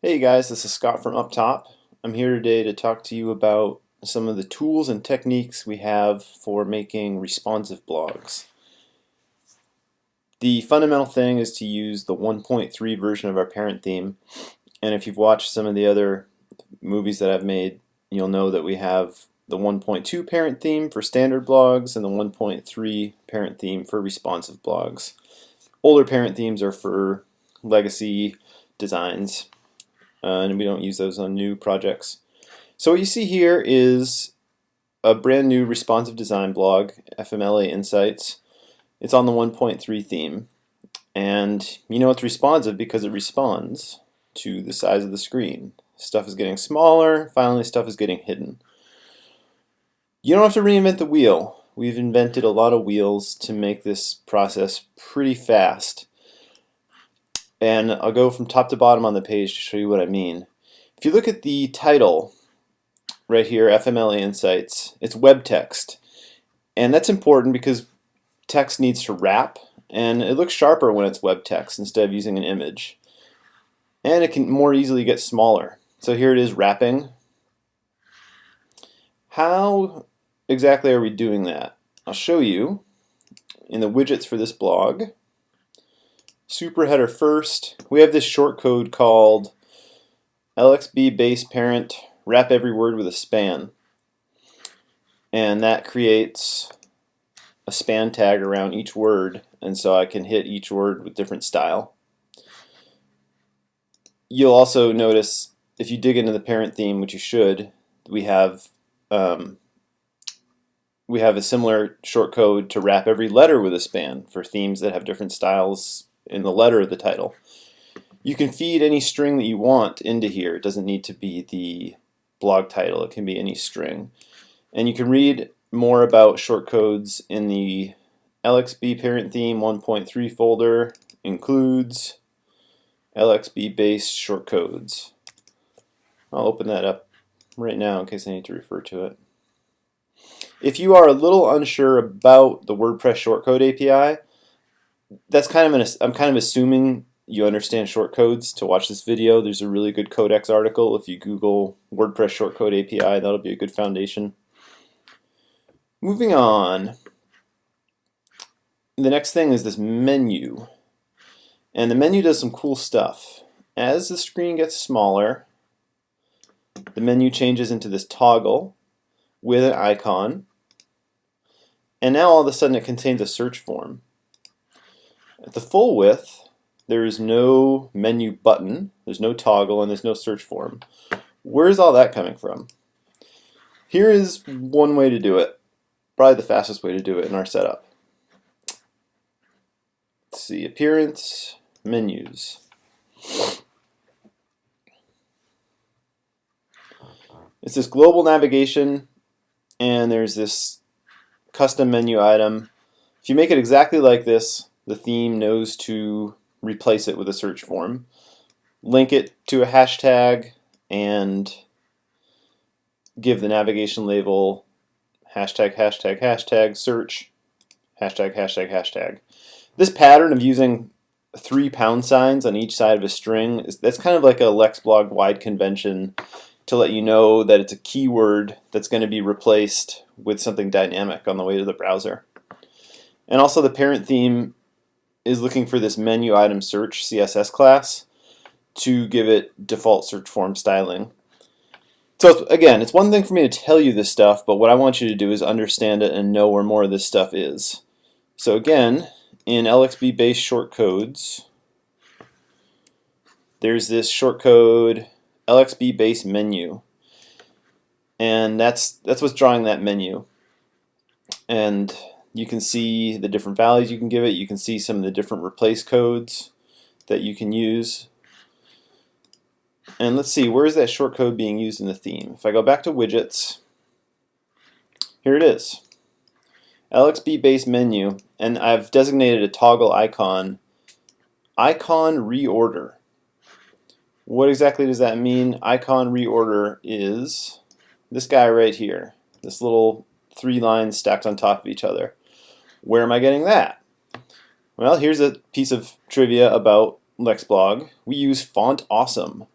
Hey guys, this is Scott from Up Top. I'm here today to talk to you about some of the tools and techniques we have for making responsive blogs. The fundamental thing is to use the 1.3 version of our parent theme, and if you've watched some of the other movies that I've made, you'll know that we have the 1.2 parent theme for standard blogs and the 1.3 parent theme for responsive blogs. Older parent themes are for legacy designs, and we don't use those on new projects. So what you see here is a brand new responsive design blog, FMLA Insights. It's on the 1.3 theme, and you know it's responsive because it responds to the size of the screen. Stuff is getting smaller, finally stuff is getting hidden. You don't have to reinvent the wheel. We've invented a lot of wheels to make this process pretty fast. And I'll go from top to bottom on the page to show you what I mean. If you look at the title right here, FMLA Insights, it's web text. And that's important because text needs to wrap, and it looks sharper when it's web text instead of using an image. And it can more easily get smaller. So here it is wrapping. How exactly are we doing that? I'll show you in the widgets for this blog. Super header first, we have this shortcode called LXB base parent wrap every word with a span, and that creates a span tag around each word, and so I can hit each word with different style. You'll also notice if you dig into the parent theme, which you should, we have a similar shortcode to wrap every letter with a span for themes that have different styles in the letter of the title. You can feed any string that you want into here. It doesn't need to be the blog title. It can be any string. And you can read more about shortcodes in the LXB parent theme 1.3 folder. Includes LXB base shortcodes. I'll open that up right now in case I need to refer to it. If you are a little unsure about the WordPress shortcode API, that's I'm kind of assuming you understand shortcodes to watch this video. There's a really good Codex article. If you Google WordPress shortcode API, that'll be a good foundation. Moving on. The next thing is this menu. And the menu does some cool stuff. As the screen gets smaller, the menu changes into this toggle with an icon. And now all of a sudden it contains a search form. At the full width, there is no menu button, there's no toggle, and there's no search form. Where is all that coming from? Here is one way to do it, probably the fastest way to do it in our setup. Let's see, appearance, menus. It's this global navigation, and there's this custom menu item. If you make it exactly like this, the theme knows to replace it with a search form. Link it to a hashtag and give the navigation label hashtag, hashtag, hashtag, search, hashtag, hashtag, hashtag. This pattern of using 3 pound signs on each side of a string, that's kind of like a LexBlog wide convention to let you know that it's a keyword that's going to be replaced with something dynamic on the way to the browser. And also the parent theme is looking for this menu item search CSS class to give it default search form styling. So again, it's one thing for me to tell you this stuff, but what I want you to do is understand it and know where more of this stuff is. So again, in LXB base shortcodes, there's this shortcode LXB base menu, and that's what's drawing that menu. And you can see the different values you can give it. You can see some of the different replace codes that you can use. And let's see, where is that shortcode being used in the theme? If I go back to widgets, here it is. LXB base menu, and I've designated a toggle icon. Icon reorder. What exactly does that mean? Icon reorder is this guy right here. This little 3 lines stacked on top of each other. Where am I getting that? Well, here's a piece of trivia about LexBlog. We use Font Awesome.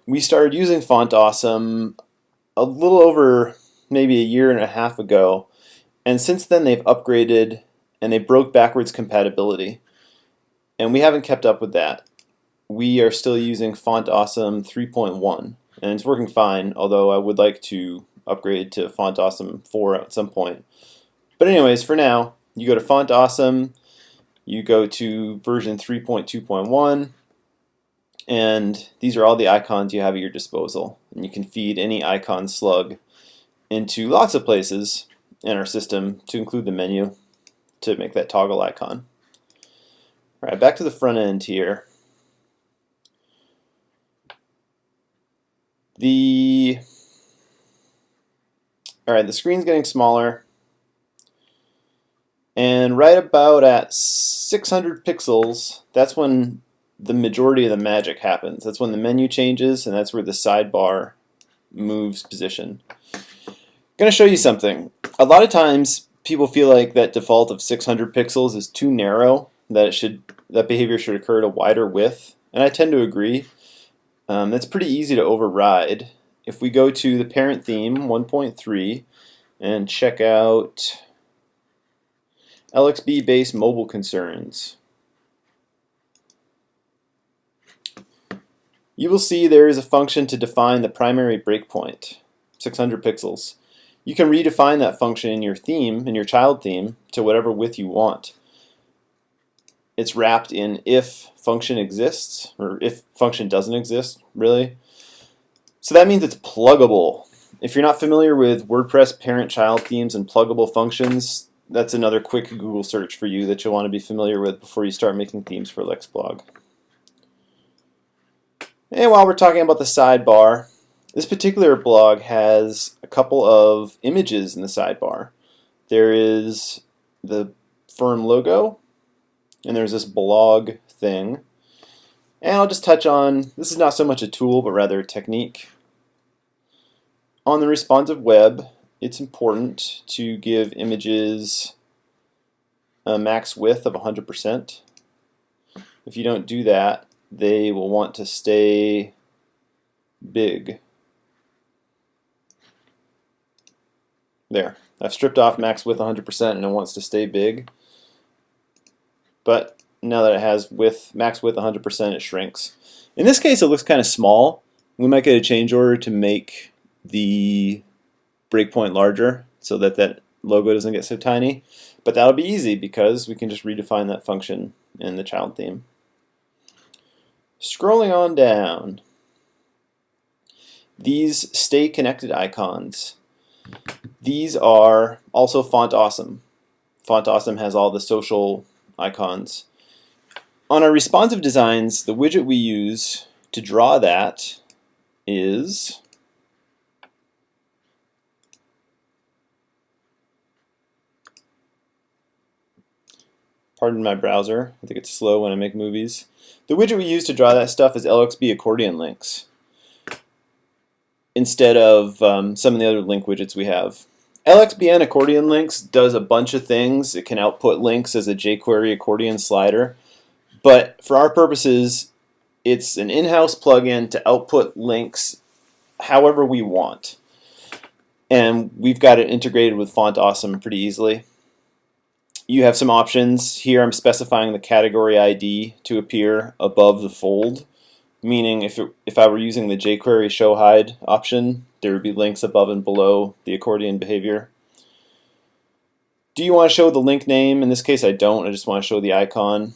we started using Font Awesome a little over maybe a year and a half ago, and since then they've upgraded and they broke backwards compatibility, and we haven't kept up with that. We are still using Font Awesome 3.1, and it's working fine, although I would like to upgrade to Font Awesome 4 at some point. But anyways, for now, you go to Font Awesome, you go to version 3.2.1, and these are all the icons you have at your disposal. And you can feed any icon slug into lots of places in our system, to include the menu, to make that toggle icon. Alright, back to the front end here. The screen's getting smaller, and right about at 600 pixels, that's when the majority of the magic happens. That's when the menu changes, and that's where the sidebar moves position. I'm going to show you something. A lot of times people feel like that default of 600 pixels is too narrow, that behavior should occur at a wider width, and I tend to agree. That's pretty easy to override. If we go to the parent theme 1.3 and check out LXB based mobile concerns, you will see there is a function to define the primary breakpoint, 600 pixels. You can redefine that function in your theme, in your child theme, to whatever width you want. It's wrapped in if function exists, or if function doesn't exist, really. So that means it's pluggable. If you're not familiar with WordPress parent-child themes and pluggable functions, that's another quick Google search for you that you'll want to be familiar with before you start making themes for LexBlog. And while we're talking about the sidebar, this particular blog has a couple of images in the sidebar. There is the firm logo, and there's this blog thing. And I'll just touch on, this is not so much a tool, but rather a technique. On the responsive web, it's important to give images a max width of 100%. If you don't do that, they will want to stay big. There, I've stripped off max width 100% and it wants to stay big. But now that it has max width 100%, it shrinks. In this case, it looks kind of small. We might get a change order to make the breakpoint larger so that that logo doesn't get so tiny. But that'll be easy because we can just redefine that function in the child theme. Scrolling on down, these stay connected icons. These are also Font Awesome. Font Awesome has all the social icons. On our responsive designs, the widget we use to draw that is pardon my browser, I think it's slow when I make movies. The widget we use to draw that stuff is LXB accordion links instead of some of the other link widgets we have. LXBN accordion links does a bunch of things. It can output links as a jQuery accordion slider, but for our purposes, it's an in-house plugin to output links however we want. And we've got it integrated with Font Awesome pretty easily. You have some options. Here I'm specifying the category ID to appear above the fold, meaning if I were using the jQuery show hide option, there would be links above and below the accordion behavior. Do you want to show the link name? In this case I don't, I just want to show the icon.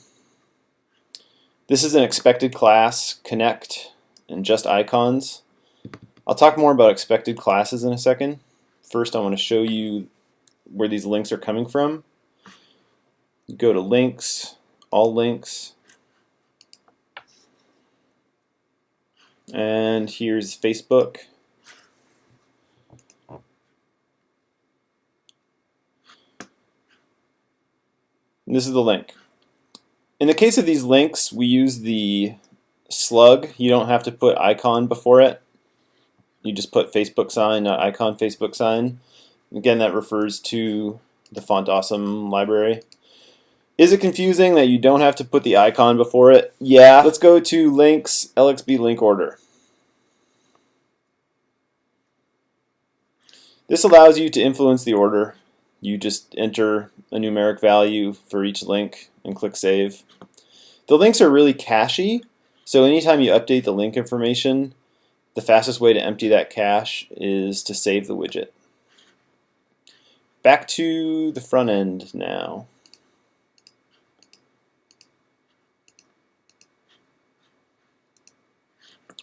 This is an expected class, connect, and just icons. I'll talk more about expected classes in a second. First I want to show you where these links are coming from. Go to links, all links, and here's Facebook. And this is the link. In the case of these links, we use the slug. You don't have to put icon before it. You just put Facebook sign, not icon Facebook sign. Again, that refers to the Font Awesome library. Is it confusing that you don't have to put the icon before it? Yeah. Let's go to links, LXB link order. This allows you to influence the order. You just enter a numeric value for each link and click Save. The links are really cachy, so anytime you update the link information, the fastest way to empty that cache is to save the widget. Back to the front end now.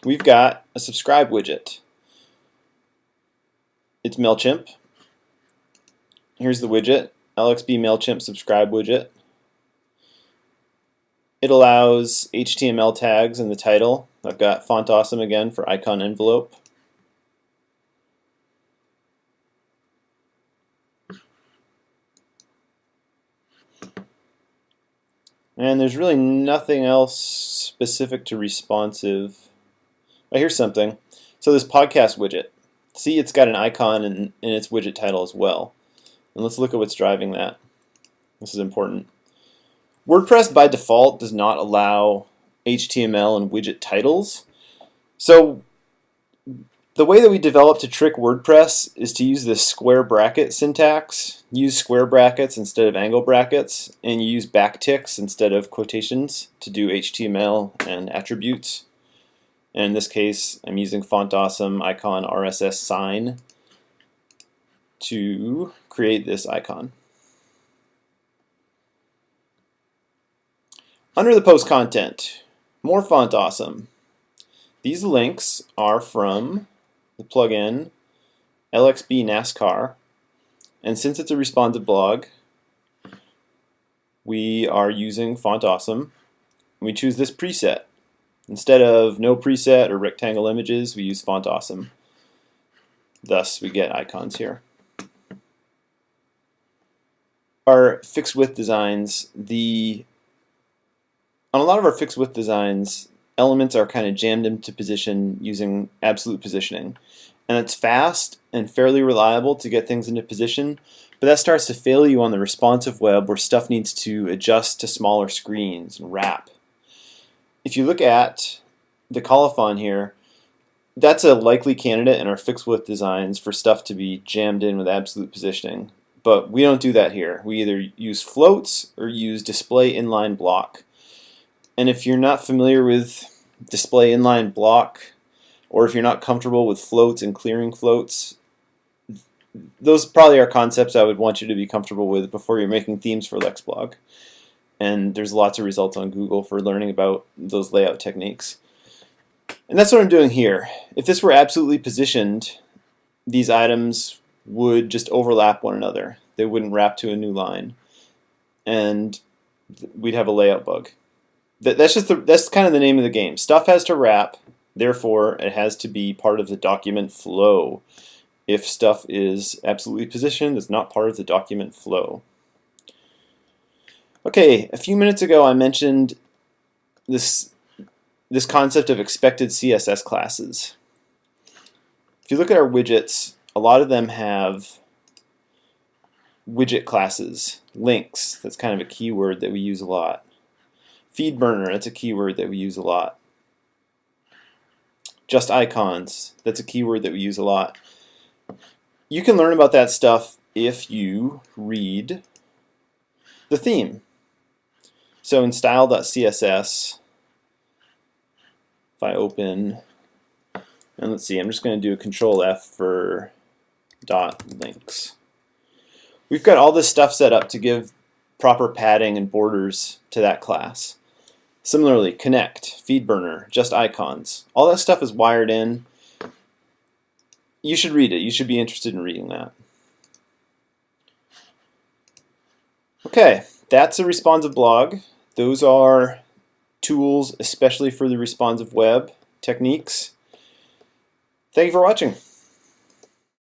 We've got a subscribe widget. It's MailChimp. Here's the widget, LXB MailChimp subscribe widget. It allows HTML tags in the title. I've got Font Awesome again for icon envelope. And there's really nothing else specific to responsive. Oh, here's something. So this podcast widget. See, it's got an icon in its widget title as well. And let's look at what's driving that. This is important. WordPress by default does not allow HTML and widget titles. So the way that we develop to trick WordPress is to use this square bracket syntax. Use square brackets instead of angle brackets, and you use backticks instead of quotations to do HTML and attributes. And in this case, I'm using Font Awesome icon RSS sign to create this icon. Under the post content, more Font Awesome. These links are from the plugin LXB NASCAR, and since it's a responsive blog, we are using Font Awesome. We choose this preset. Instead of no preset or rectangle images, we use Font Awesome. Thus, we get icons here. Our fixed width designs, on a lot of our fixed width designs, elements are kind of jammed into position using absolute positioning. And it's fast and fairly reliable to get things into position, but that starts to fail you on the responsive web where stuff needs to adjust to smaller screens and wrap. If you look at the colophon here, that's a likely candidate in our fixed width designs for stuff to be jammed in with absolute positioning. But we don't do that here. We either use floats or use display inline block. And if you're not familiar with display inline block, or if you're not comfortable with floats and clearing floats, those probably are concepts I would want you to be comfortable with before you're making themes for LexBlog. And there's lots of results on Google for learning about those layout techniques. And that's what I'm doing here. If this were absolutely positioned, these items would just overlap one another. They wouldn't wrap to a new line. And we'd have a layout bug. That's kind of the name of the game. Stuff has to wrap, therefore it has to be part of the document flow. If stuff is absolutely positioned, it's not part of the document flow. Okay, a few minutes ago I mentioned this concept of expected CSS classes. If you look at our widgets, a lot of them have widget classes. Links, that's kind of a keyword that we use a lot. Feed burner, that's a keyword that we use a lot. Just icons, that's a keyword that we use a lot. You can learn about that stuff if you read the theme. So in style.css, if I open, and let's see, I'm just going to do a Control F for dot links. We've got all this stuff set up to give proper padding and borders to that class. Similarly, connect, feed burner, just icons. All that stuff is wired in. You should read it. You should be interested in reading that. Okay, that's a responsive blog. Those are tools especially for the responsive web techniques. Thank you for watching.